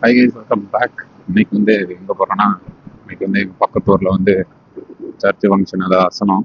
Hi guys, welcome back. இன்னைக்கு வந்து எங்கே போகிறோன்னா, இன்னைக்கு வந்து எங்கள் பக்கத்து ஊரில் வந்து சர்ச்சு ஃபங்க்ஷன், அதாவது அசனம்.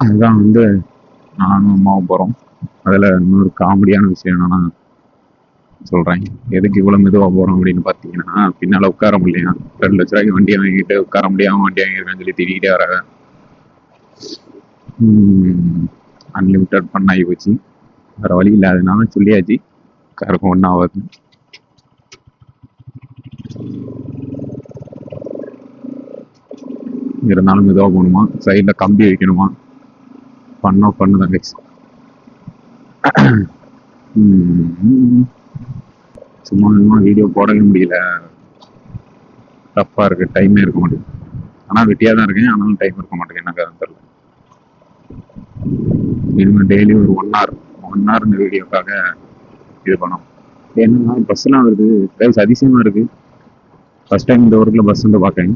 அதுதான் வந்து நானும் அம்மாவும் போகிறோம். அதில் இன்னொரு காமெடியான விஷயம் என்னன்னா சொல்கிறேன். எதுக்கு இவ்வளோ மெதுவாக போகிறோம் அப்படின்னு பார்த்தீங்கன்னா, பின்னால் உட்கார முடியலையா, 2 லட்ச ரூபாய்க்கு வண்டியை வாங்கிட்டு உட்கார முடியாமல் வண்டி வாங்கியிருக்கேன்னு சொல்லி திட்டிகிட்டே வராங்க. அன்லிமிட்டட் பண்ணாகி போச்சு, வேறு வழி இல்லாதனால சொல்லியாச்சு. காருக்கும் ஒன்றும் ஆகாது. இருந்தாலும் மெதுவாக போகணுமா, சைடில் கம்பி வைக்கணுமா, பண்ணுதான் கைஸ். சும்மா வீடியோ போடவே முடியல, டஃப்பாக இருக்குது, டைமே இருக்க மாட்டேங்குது. ஆனால் வெட்டியாக தான் இருக்கேன், ஆனாலும் டைம் இருக்க மாட்டேங்குது, எனக்கு அது தெரியல. இனிமேல் டெய்லி ஒரு 1 hour இந்த வீடியோக்காக இது பண்ணோம். ஏன்னா பஸ்ஸெல்லாம் வருது, ட்ரைவ்ஸ் அதிசயமாக இருக்குது. ஃபர்ஸ்ட் டைம் இந்த ஊருக்குள்ள பஸ் வந்து பார்க்கேன்.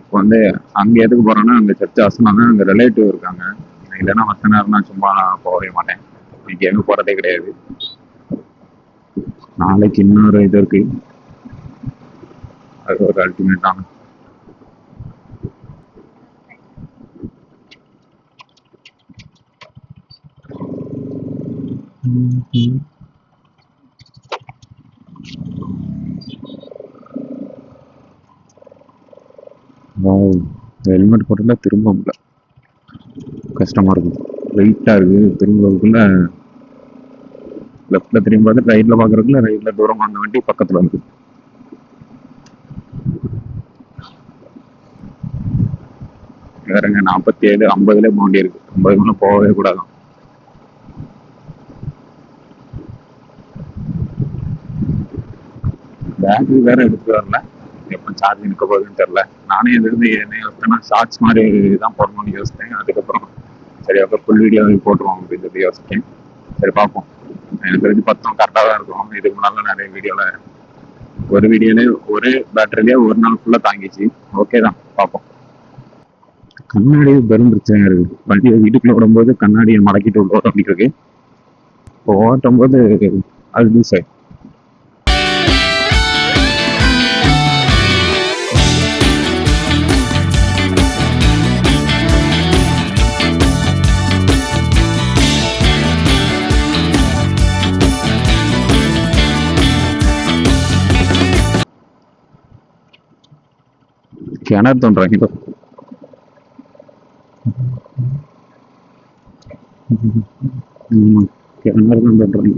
இப்போ வந்து அங்கே எதுக்கு போகிறோன்னா, அங்கே சர்ச்சு அசனம் தான், அங்கே ரிலேட்டிவ் இருக்காங்க. இல்லைன்னா மற்ற நேரம்னா சும்மா போகவே மாட்டேன். இன்னைக்கு எங்கே போகிறதே கிடையாது. நாளைக்கு இன்னொரு இது இருக்கு, அது ஒரு அல்டிமேட்டான. ஹெல்மெட் போட்டுல திரும்ப முடியல, கஷ்டமா இருக்குது, வெயிட்டா இருக்கு. திரும்பக்குள்ள லெஃப்ட்ல திரும்பி பார்த்து ரைட்ல பாக்குறதுக்குள்ள ரைட்ல தூரம் அந்த வண்டி பக்கத்துல வந்து வேறங்க 47 50 போக வேண்டி இருக்கு. 50 போகவே கூடாதான். பேட்டரி வேற எடுத்து வரல, எப்போ சார்ஜ் நிற்க போகுதுன்னு தெரியல. நானே இருந்து என்ன ஷார்ட்ஸ் மாதிரி தான் போடணும்னு யோசித்தேன். அதுக்கப்புறம் சரி ஓகே, ஃபுல் வீடியோ போட்டுருவோம் அப்படின்னு சொல்லி யோசிச்சேன். சரி பார்ப்போம். எனக்கு தெரிஞ்சு 10 கரெக்டாக தான் இருக்கும். இதுக்கு முன்னால நிறைய வீடியோவில் ஒரு வீடியோலேயே ஒரு பேட்டரிலேயே ஒரு நாள் ஃபுல்லாக தாங்கிச்சு. ஓகே தான், பார்ப்போம். கண்ணாடி பெரும் பிரச்சனையாக இருக்குது. வண்டியை வீட்டுக்குள்ளே விடும்போது கண்ணாடியை மடக்கிட்டு விடுவோம் அப்படி இருக்கு. இப்போ ஓட்டும் போது அது லூஸ் ஆகி கிணறு தோன்றாங்க. கிணறு தான் தோன்றாங்க.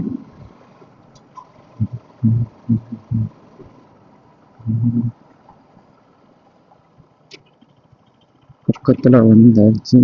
பக்கத்துல வந்தாச்சு.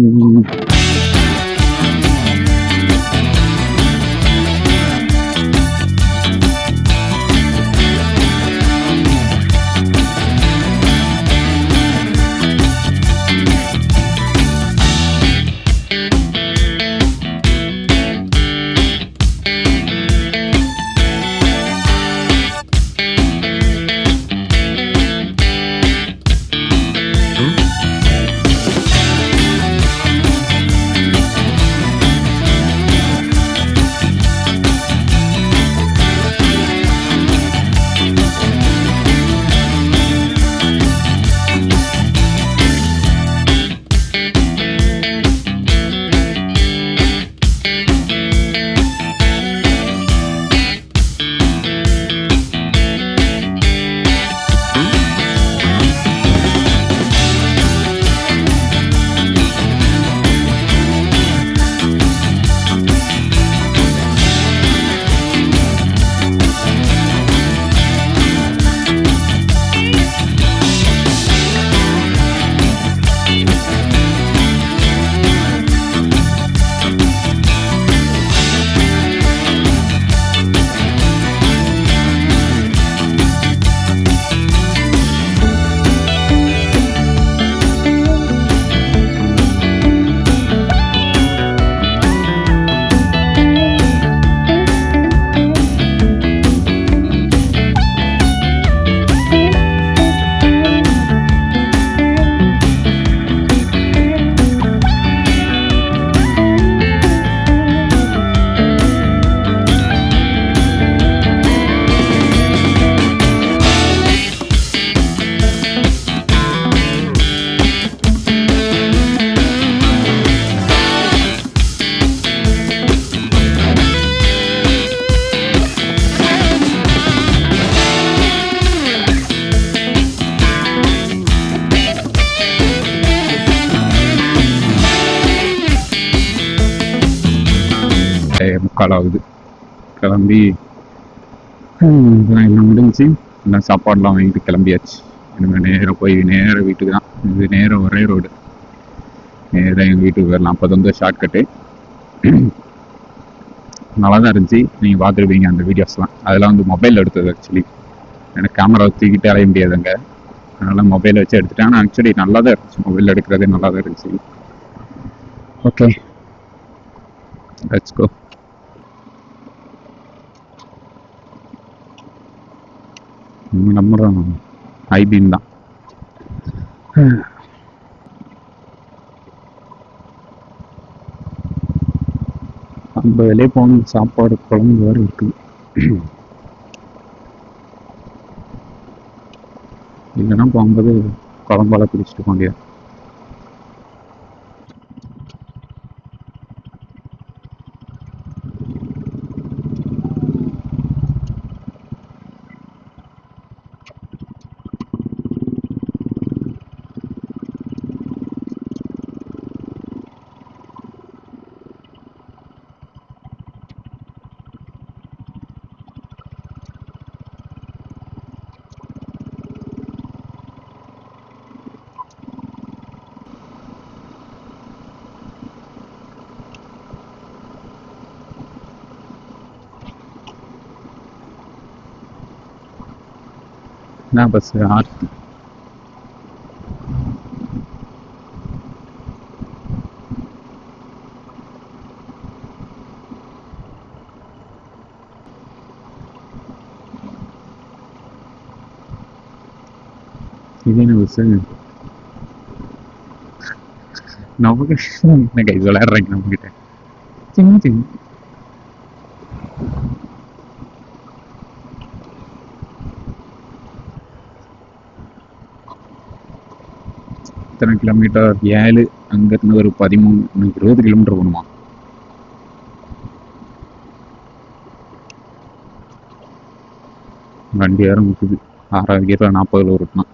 3:45 ஆகுது. கிளம்பி எல்லாம் முடிஞ்சு எல்லாம் சாப்பாடுலாம் வாங்கிட்டு கிளம்பியாச்சு. இனிமேல் நேராக போய் நேராக வீட்டுக்கு தான். இது நேராக ஒரே ரோடு, நேராக எங்கள் வீட்டுக்கு வரலாம். 40 ஷார்ட்கட்டு. நல்லா தான் இருந்துச்சு. நீங்கள் பார்த்துருப்பீங்க அந்த வீடியோஸ்லாம். அதெல்லாம் வந்து மொபைலில் எடுத்தது. ஆக்சுவலி எனக்கு கேமரா தூக்கிட்டு அலைய முடியாதுங்க, அதனால் மொபைலை வச்சு எடுத்துட்டேன். ஆனால் ஆக்சுவலி நல்லா தான் இருந்துச்சு, மொபைலில் எடுக்கிறதே நல்லா தான் இருந்துச்சு. Okay, let's go. நம்ம ஐபீன் தான். நம்ம வெளியே போகணும், சாப்பாடு குழம்பு வேறு இருக்குது. இல்லைன்னா போகும்போது குழம்பால பிடிச்சிட்டு போக முடியாது. என்ன பஸ்? ஆர்த்தி. இது என்ன பஸ்? நமக்கு என்ன கை விளையாடுறீங்க நம்ம கிட்ட? சின்ன சின்ன எத்தனை கிலோமீட்டர்? 7. அங்கிருந்து ஒரு 13, 20 கிலோமீட்டர் போகணுமா? வண்டி வேற முக்குது. 6வது கியர்ல 40 ஓட்டணும்.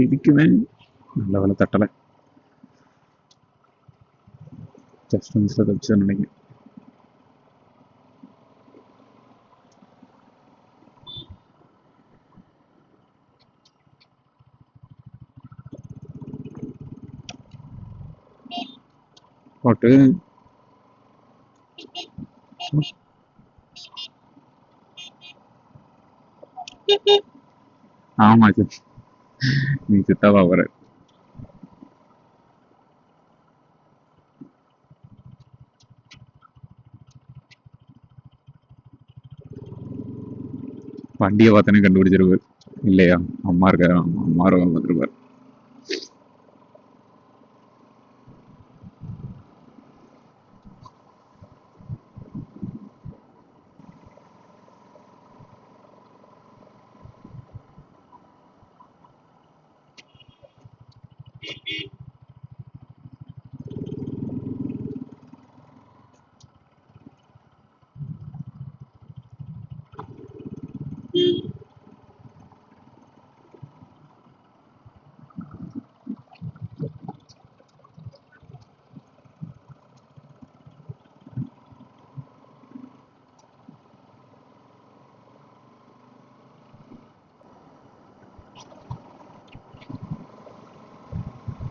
இதுக்குமே நல்ல வேலை தட்டலை. ஜஸ்ட் மிஸ்ல தப்பிச்சு நினைக்கிறேன். போட்டு ஆமா நீ சித்தாவா வர. வண்டியை பார்த்தானே கண்டுபிடிச்சிருவார் இல்லையா? அம்மா இருக்காரு, அம்மா வந்துருப்பார்.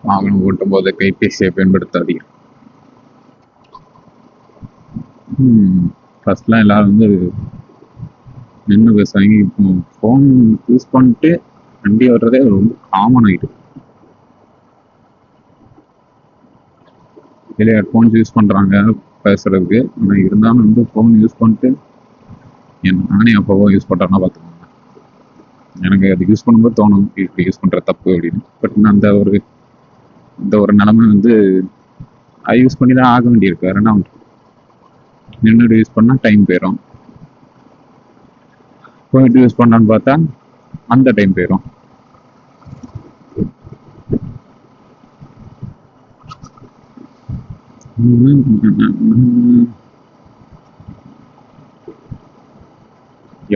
வாகனம் ஓட்டும் போது கைபேசியை பயன்படுத்தாதீங்க. ஃபர்ஸ்ட்லாம் எல்லாரும் வந்து நின்று பேசுவாங்க. இப்போ ஃபோன் யூஸ் பண்ணிட்டு வண்டி ஓட்டுறதே ரொம்ப காமன் ஆகிட்டு. இல்லை ஃபோன் யூஸ் பண்ணுறாங்க பேசுறதுக்கு, ஆனால் இருந்தாலும் வந்து ஃபோன் யூஸ் பண்ணிட்டு நானே அப்போவோ யூஸ் பண்ணுறேன்னா பார்த்துக்கோங்க. எனக்கு அது யூஸ் பண்ணும்போது தோணும் இப்படி யூஸ் பண்ணுற தப்பு அப்படின்னு. பட் நான் இந்த ஒரு நிலைமை வந்து அது யூஸ் பண்ணி தான் ஆக வேண்டியிருக்கு. வேற என்ன நின்றுட்டு யூஸ் பண்ணால் டைம் போயிடும். போயிட்டு யூஸ் பண்ணலான்னு பார்த்தா அந்த டைம் போயிடும்.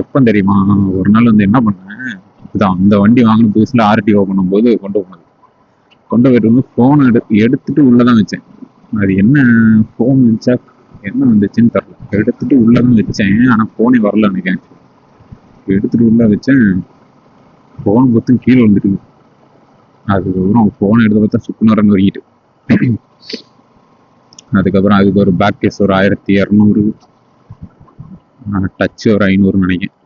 எப்போ தெரியுமா, ஒரு நாள் வந்து என்ன பண்ணேன், இதான் அந்த வண்டி வாங்கின புதுசுல ஆர்டிஓ பண்ணும்போது கொண்டு போயிட்டு ஃபோன் எடுத்துட்டு உள்ளதான் வச்சேன். அது என்ன ஃபோன் வச்சா என்ன வந்துச்சுன்னு தெரியல. எடுத்துட்டு உள்ளதான் வச்சேன், ஆனா ஃபோனே வரல நினைக்கிறேன். எடுத்துட்டு உள்ள வச்சேன், ஃபோன் பத்தும் கீழே வந்துட்டு. அதுக்கப்புறம் ஃபோன் எடுத்து பார்த்தா சுக்குநூறன்னு வரிக்கிட்டு. அதுக்கப்புறம் அதுக்கு ஒரு பேக் கேஸ் ஒரு 1200, டச் ஒரு 500 நினைக்கிறேன்.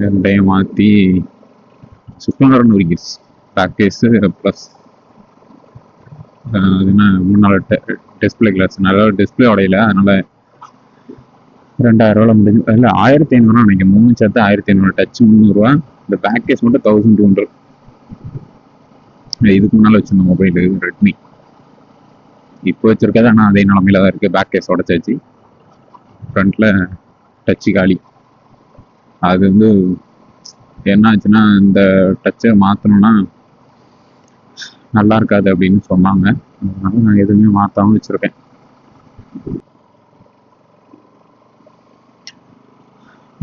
ரெண்டையும் மாற்றி சுக்குநூறன்னு வரிக்கிடுச்சு. பேக் கேஸு ப்ளஸ் அது என்ன முன்னாள் டிஸ்பிளே கிளாஸ், நல்லா டிஸ்பிளே உடையில, அதனால 2000 முடிஞ்சு. இல்லை 1500 நினைக்கிறேன், 3 சேர்த்து 1500. டச் 300, இந்த பேக் கேஸ் மட்டும் 1200. இதுக்கு முன்னால் வச்சிருந்த மொபைலு ரெட்மி, இப்போ வச்சிருக்காது, ஆனால் அதே நிலமையில தான் இருக்குது. பேக் கேஸ் உடச்சாச்சு, ஃப்ரண்ட்டில் டச்சு காலி. அது வந்து என்ன ஆச்சுன்னா, இந்த டச்சை மாற்றணும்னா நல்லா இருக்காது அப்படின்னு சொன்னாங்க. அதனால நான் எதுவுமே மாற்றாமல் வச்சுருக்கேன்.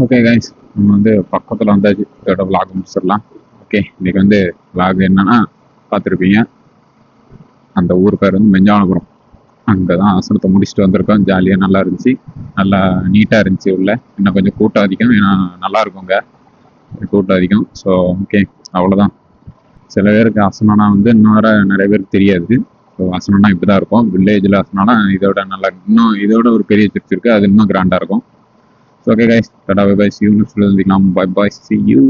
ஓகே கைஸ், நம்ம வந்து பக்கத்தில் வந்தாச்சு, இதோட விளாக் முடிச்சிடலாம். ஓகே, இன்னைக்கு வந்து விளாக் என்னன்னா பார்த்துருப்பீங்க, அந்த ஊர் பேர் வந்து மெஞ்சானபுரம். அங்கே தான் ஆசனத்தை முடிச்சுட்டு வந்திருக்கோம். ஜாலியாக நல்லா இருந்துச்சு, நல்லா நீட்டாக இருந்துச்சு. உள்ள இன்னும் கொஞ்சம் கூட்டம் அதிகம், ஏன்னா நல்லா இருக்குங்க கூட்டம் அதிகம். ஸோ ஓகே, அவ்வளோதான். சில பேருக்கு ஆசனம்னா வந்து இன்னும் வர நிறைய பேருக்கு தெரியாது. ஸோ ஆசனம்னா இப்படி தான் இருக்கும். வில்லேஜில் ஆசனம்னா இதோட நல்லா, இன்னும் இதோட ஒரு பெரிய சர்ச் இருக்குது, அது இன்னும் கிராண்டாக இருக்கும். So okay guys, tata bye bye, see you next video. Bye bye, see you.